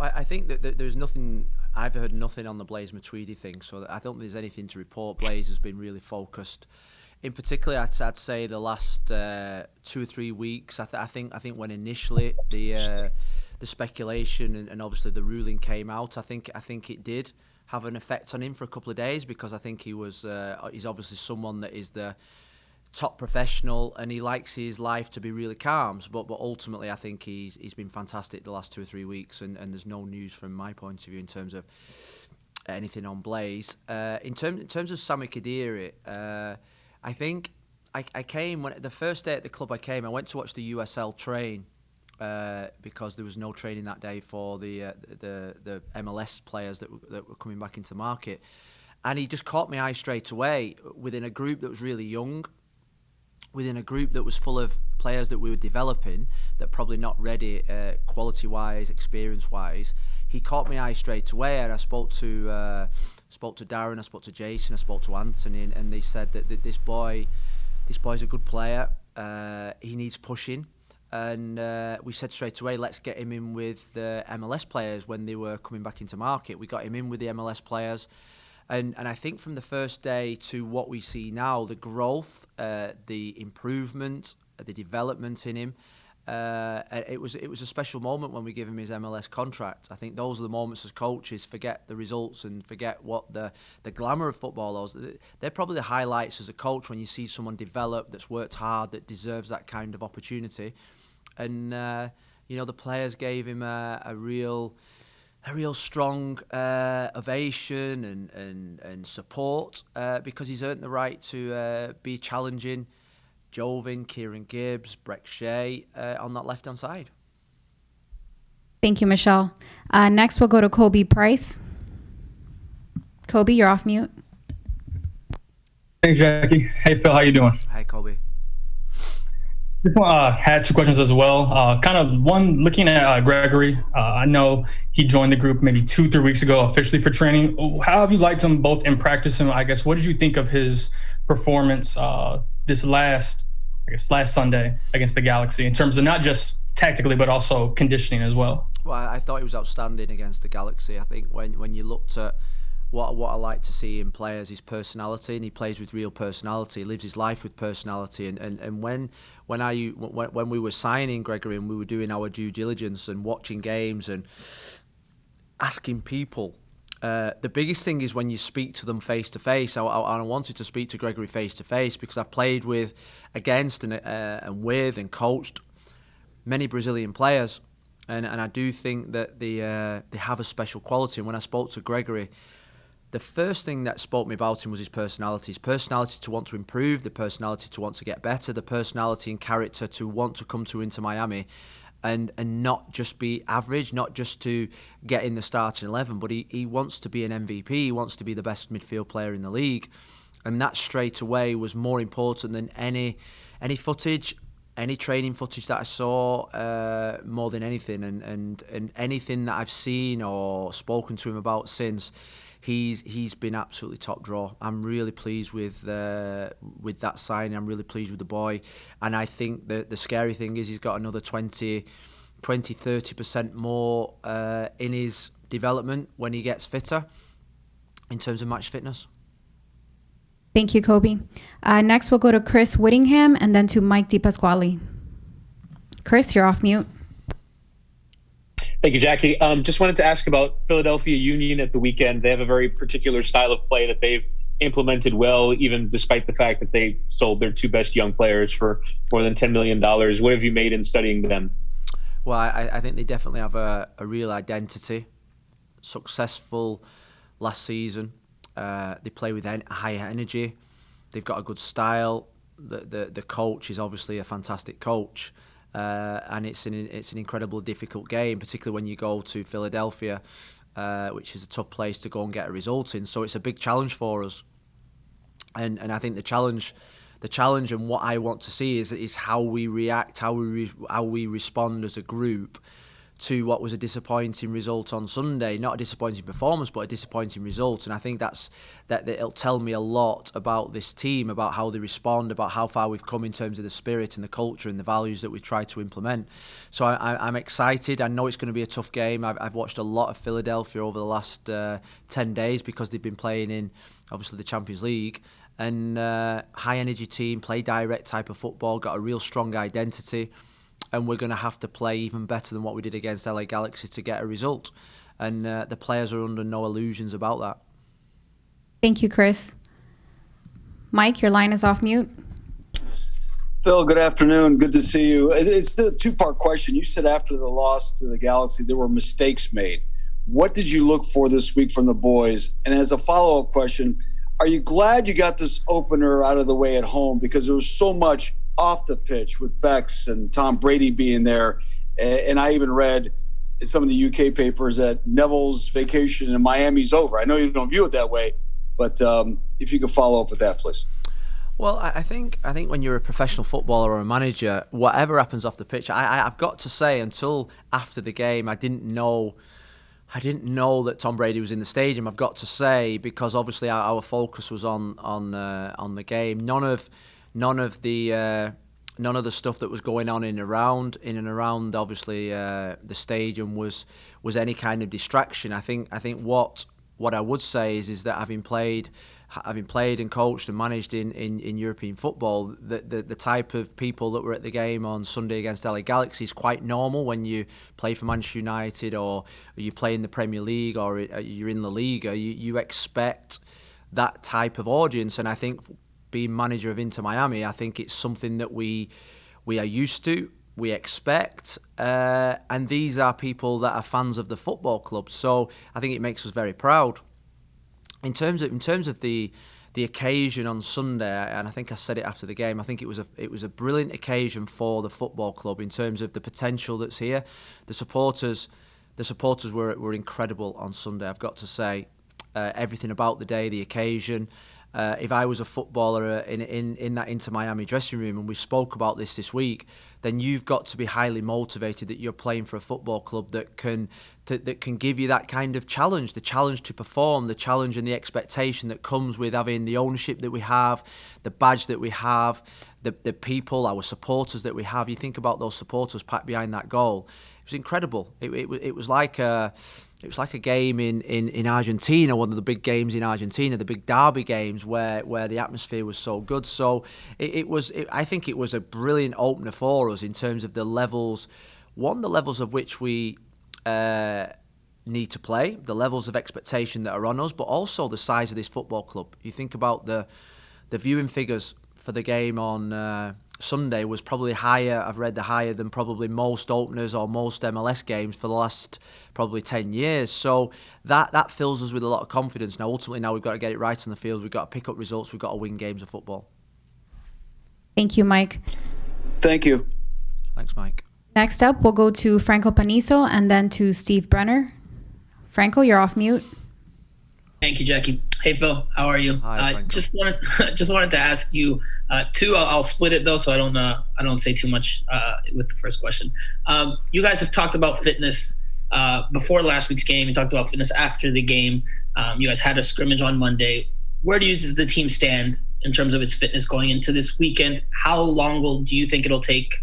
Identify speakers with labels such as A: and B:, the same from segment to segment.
A: I think that there's nothing. I've heard nothing on the Blaise Matuidi thing, so I don't think there's anything to report. Blaise has been really focused. In particular, I'd say the last 2 or 3 weeks. I think when initially the speculation and obviously the ruling came out, I think it did have an effect on him for a couple of days, because I think he's obviously someone that is the top professional and he likes his life to be really calm. But ultimately, I think he's been fantastic the last 2 or 3 weeks, and there's no news from my point of view in terms of anything on Blaise. In terms of Sami Khedira, I think I came when the first day at the club. I went to watch the USL train because there was no training that day for the MLS players that were coming back into market, and he just caught my eye straight away within a group that was really young, within a group that was full of players that we were developing that probably not ready quality-wise, experience-wise. He caught my eye straight away, and I spoke to Darren, I spoke to Jason, I spoke to Anthony, and they said that this boy's a good player. He needs pushing, and we said straight away, let's get him in with the MLS players when they were coming back into market. We got him in with the MLS players. And I think from the first day to what we see now, the growth, the improvement, the development in him, it was a special moment when we give him his MLS contract. I think those are the moments as coaches, forget the results and forget what the glamour of football is. They're probably the highlights as a coach when you see someone develop, that's worked hard, that deserves that kind of opportunity. And, the players gave him a real strong ovation and support because he's earned the right to be challenging Jovin, Kieran Gibbs, Breck Shea on that left-hand side.
B: Thank you, Michelle. Next, we'll go to Kobe Price. Kobe, you're off mute.
C: Thanks, Jackie. Hey, Phil, how you doing?
A: Hi, Kobe.
C: This one had 2 questions as well. Kind of one, looking at Gregory. I know he joined the group maybe 2-3 weeks ago officially for training. How have you liked him both in practice, and I guess what did you think of his performance this last Sunday against the Galaxy in terms of not just tactically but also conditioning as well?
A: Well, I thought he was outstanding against the Galaxy. I think when you looked at what I like to see in players is personality, and he plays with real personality. He lives his life with personality. And when we were signing Gregory and we were doing our due diligence and watching games and asking people, the biggest thing is when you speak to them face to face. I wanted to speak to Gregory face to face because I've played against and with and coached many Brazilian players, and I do think that they have a special quality. And when I spoke to Gregory, the first thing that spoke me about him was his personality to want to improve, the personality to want to get better, the personality and character to want to come to Inter Miami and not just be average, not just to get in the starting 11, but he wants to be an MVP, he wants to be the best midfield player in the league. And that straight away was more important than any footage, any training footage that I saw, more than anything. And anything that I've seen or spoken to him about since, he's been absolutely top draw. I'm really pleased with that signing. I'm really pleased with the boy, and I think that the scary thing is he's got another 20-30% more in his development when he gets fitter in terms of match fitness.
B: Thank you, Kobe. Next, we'll go to Chris Whittingham and then to Mike DiPasquale. Chris, you're off mute.
D: Thank you, Jackie. Just wanted to ask about Philadelphia Union at the weekend. They have a very particular style of play that they've implemented well, even despite the fact that they sold their 2 best young players for more than $10 million. What have you made in studying them?
A: Well, I think they definitely have a real identity. Successful last season. They play with high energy. They've got a good style. The coach is obviously a fantastic coach. And it's an incredibly difficult game, particularly when you go to Philadelphia, which is a tough place to go and get a result in. So it's a big challenge for us, and I think the challenge, and what I want to see is how we react, how we respond as a group to what was a disappointing result on Sunday. Not a disappointing performance, but a disappointing result. And I think that it'll tell me a lot about this team, about how they respond, about how far we've come in terms of the spirit and the culture and the values that we try to implement. So I'm excited. I know it's going to be a tough game. I've watched a lot of Philadelphia over the last 10 days because they've been playing in, obviously, the Champions League. And high energy team, play direct type of football, got a real strong identity. And we're going to have to play even better than what we did against LA Galaxy to get a result. And the players are under no illusions about that.
B: Thank you, Chris. Mike, your line is off mute.
E: Phil, good afternoon. Good to see you. It's the two-part question. You said after the loss to the Galaxy, there were mistakes made. What did you look for this week from the boys? And as a follow-up question, are you glad you got this opener out of the way at home? Because there was so much off the pitch with Bex and Tom Brady being there. And I even read in some of the UK papers that Neville's vacation in Miami is over. I know you don't view it that way, but if you could follow up with that, please.
A: Well, I think when you're a professional footballer or a manager, whatever happens off the pitch, I've got to say, until after the game, I didn't know that Tom Brady was in the stadium. I've got to say, because obviously our focus was on the game. None of the stuff that was going on in and around obviously the stadium was any kind of distraction. I think what I would say is that having played and coached and managed in European football, the type of people that were at the game on Sunday against LA Galaxy is quite normal when you play for Manchester United or you play in the Premier League or you're in La Liga. You expect that type of audience, and I think being manager of Inter Miami, I think it's something that we are used to, we expect, and these are people that are fans of the football club. So I think it makes us very proud. In terms of the occasion on Sunday, and I think I said it after the game, I think it was a brilliant occasion for the football club in terms of the potential that's here. The supporters were incredible on Sunday. I've got to say, everything about the day, the occasion. If I was a footballer in that Inter Miami dressing room, and we spoke about this week, then you've got to be highly motivated that you're playing for a football club that can give you that kind of challenge, the challenge to perform, the challenge and the expectation that comes with having the ownership that we have, the badge that we have, the people, our supporters that we have. You think about those supporters packed behind that goal. It was incredible. It was like a game in Argentina, one of the big games in Argentina, the big derby games where the atmosphere was so good. So I think it was a brilliant opener for us in terms of the levels of which we need to play, the levels of expectation that are on us, but also the size of this football club. You think about the viewing figures for the game on Sunday was probably higher. I've read higher than probably most openers or most MLS games for the last probably 10 years. So that fills us with a lot of confidence. Now, ultimately, we've got to get it right on the field. We've got to pick up results. We've got to win games of football.
B: Thank you, Mike.
E: Thank you.
A: Thanks, Mike.
B: Next up, we'll go to Franco Panizo and then to Steve Brenner. Franco, you're off mute.
F: Thank you, Jackie. Hey, Phil, how are you?
A: Hi,
F: just wanted to ask you two. I'll split it though, so I don't say too much with the first question. You guys have talked about fitness before last week's game. You talked about fitness after the game. You guys had a scrimmage on Monday. Where does the team stand in terms of its fitness going into this weekend? How long do you think it'll take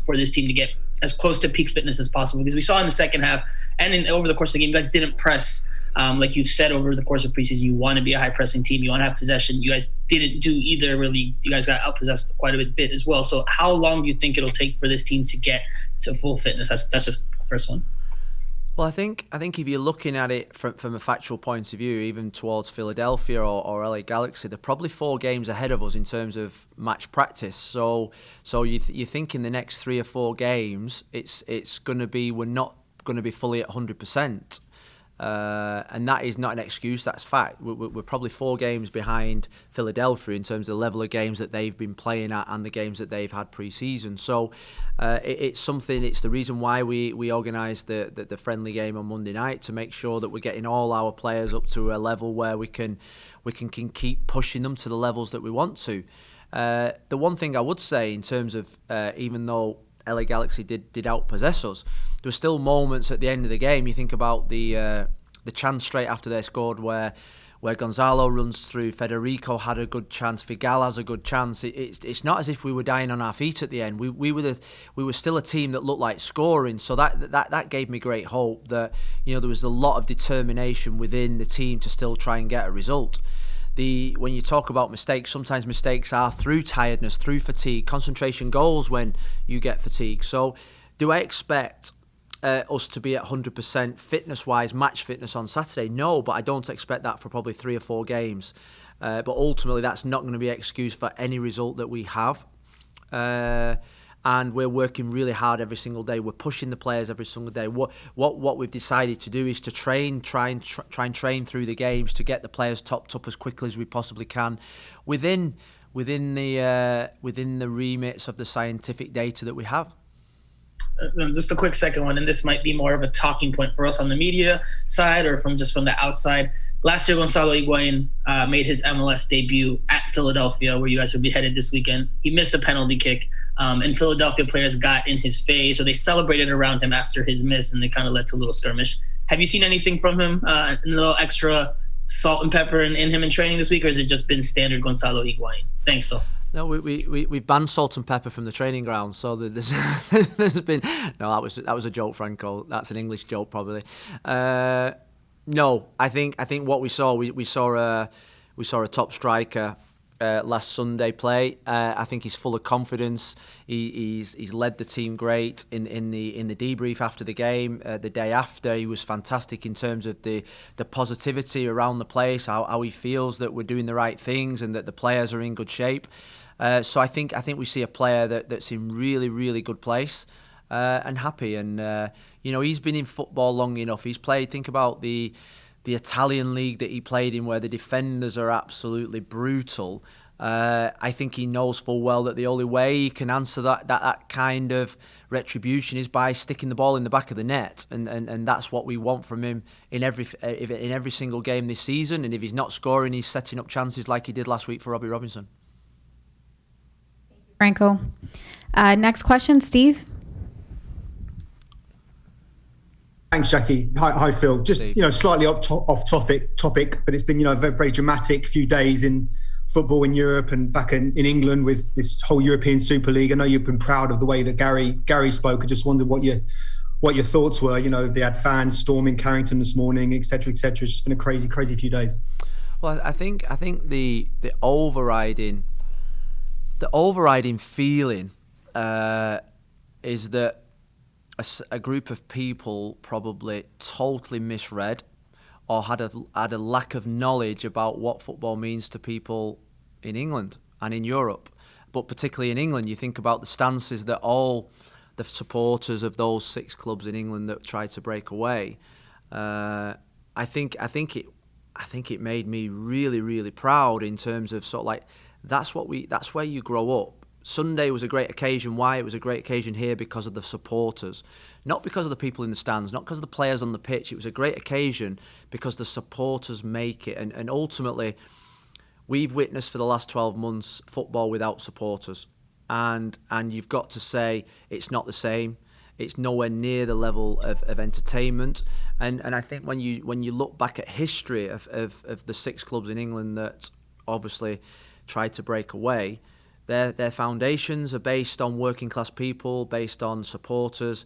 F: for this team to get as close to peak fitness as possible? Because we saw in the second half and over the course of the game, you guys didn't press. Like you've said over the course of preseason, you want to be a high-pressing team. You want to have possession. You guys didn't do either, really. You guys got out-possessed quite a bit as well. So how long do you think it'll take for this team to get to full fitness? That's just the first one.
A: Well, I think if you're looking at it from a factual point of view, even towards Philadelphia or LA Galaxy, they're probably 4 games ahead of us in terms of match practice. So you think in the next 3 or 4 games, it's going to be, we're not going to be fully at 100%. And that is not an excuse, that's fact. We're probably 4 games behind Philadelphia in terms of the level of games that they've been playing at and the games that they've had pre-season. So it's the reason why we organised the friendly game on Monday night, to make sure that we're getting all our players up to a level where we can keep pushing them to the levels that we want to. The one thing I would say in terms of, even though LA Galaxy did outpossess us, there were still moments at the end of the game. You think about the chance straight after they scored where Gonzalo runs through, Federico had a good chance, Figal has a good chance. It's not as if we were dying on our feet at the end. We were still a team that looked like scoring. So that gave me great hope that there was a lot of determination within the team to still try and get a result. When you talk about mistakes, sometimes mistakes are through tiredness, through fatigue. Concentration goes when you get fatigue. So do I expect us to be at 100% fitness-wise, match fitness on Saturday? No, but I don't expect that for probably 3 or 4 games. But ultimately, that's not going to be an excuse for any result that we have. And we're working really hard every single day. We're pushing the players every single day. What we've decided to do is to try and train through the games to get the players topped up as quickly as we possibly can, within the remits of the scientific data that we have.
F: Just a quick second one, and this might be more of a talking point for us on the media side or from the outside. Last year, Gonzalo Higuain made his MLS debut at Philadelphia, where you guys will be headed this weekend. He missed a penalty kick, and Philadelphia players got in his face, or they celebrated around him after his miss, and they kind of led to a little skirmish. Have you seen anything from him, a little extra salt and pepper in him in training this week, or has it just been standard Gonzalo Higuain? Thanks, Phil.
A: No, we banned salt and pepper from the training ground, so there's been no. That was a joke, Franco. That's an English joke, probably. No, I think what we saw a top striker last Sunday play. I think he's full of confidence. He's led the team great in the debrief after the game. The day after, he was fantastic in terms of the positivity around the place, how he feels that we're doing the right things and that the players are in good shape. So I think we see a player that's in really, really good place and happy. And he's been in football long enough. He's played. Think about the Italian league that he played in, where the defenders are absolutely brutal. I think he knows full well that the only way he can answer that kind of retribution is by sticking the ball in the back of the net, and that's what we want from him in every single game this season. And if he's not scoring, he's setting up chances like he did last week for Robbie Robinson.
B: Franco. Next question, Steve.
G: Thanks, Jackie. Hi, Phil. Just slightly off topic, but it's been a very, very dramatic few days in football in Europe and back in England with this whole European Super League. I know you've been proud of the way that Gary spoke. I just wondered what your thoughts were. They had fans storming Carrington this morning, etc., etc. It's just been a crazy few days.
A: Well, I think the overriding feeling is that a group of people probably totally misread or had a lack of knowledge about what football means to people in England and in Europe. But particularly in England, you think about the stances that all the supporters of those 6 clubs in England that tried to break away. I think it made me really, really proud in terms of sort of like that's where you grow up. Sunday was a great occasion. Why? It was a great occasion here because of the supporters, not because of the people in the stands, not because of the players on the pitch. It was a great occasion because the supporters make it. And ultimately, we've witnessed for the last 12 months football without supporters. And you've got to say it's not the same. It's nowhere near the level of entertainment. And I think when you look back at history of the 6 clubs in England that obviously tried to break away, their foundations are based on working class people, based on supporters,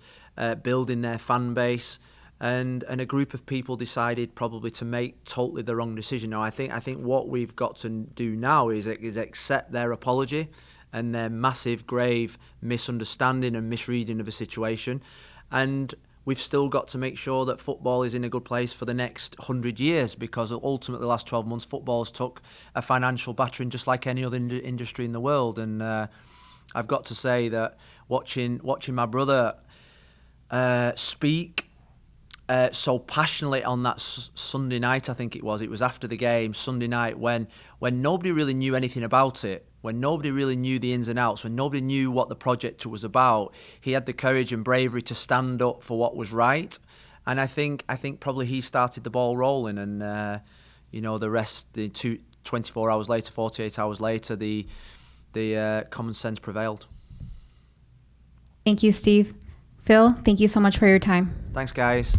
A: building their fan base, and a group of people decided probably to make totally the wrong decision. Now I think what we've got to do now is accept their apology and their massive, grave misunderstanding and misreading of a situation, and we've still got to make sure that football is in a good place for the next 100 years, because ultimately the last 12 months football's took a financial battering just like any other industry in the world. And I've got to say that watching my brother speak so passionately on that Sunday night, I think it was after the game, Sunday night, when nobody really knew anything about it, when nobody really knew the ins and outs, when nobody knew what the project was about, he had the courage and bravery to stand up for what was right. And I think probably he started the ball rolling, and the rest, 24 hours later, 48 hours later, the common sense prevailed.
B: Thank you, Steve. Phil, thank you so much for your time.
A: Thanks, guys.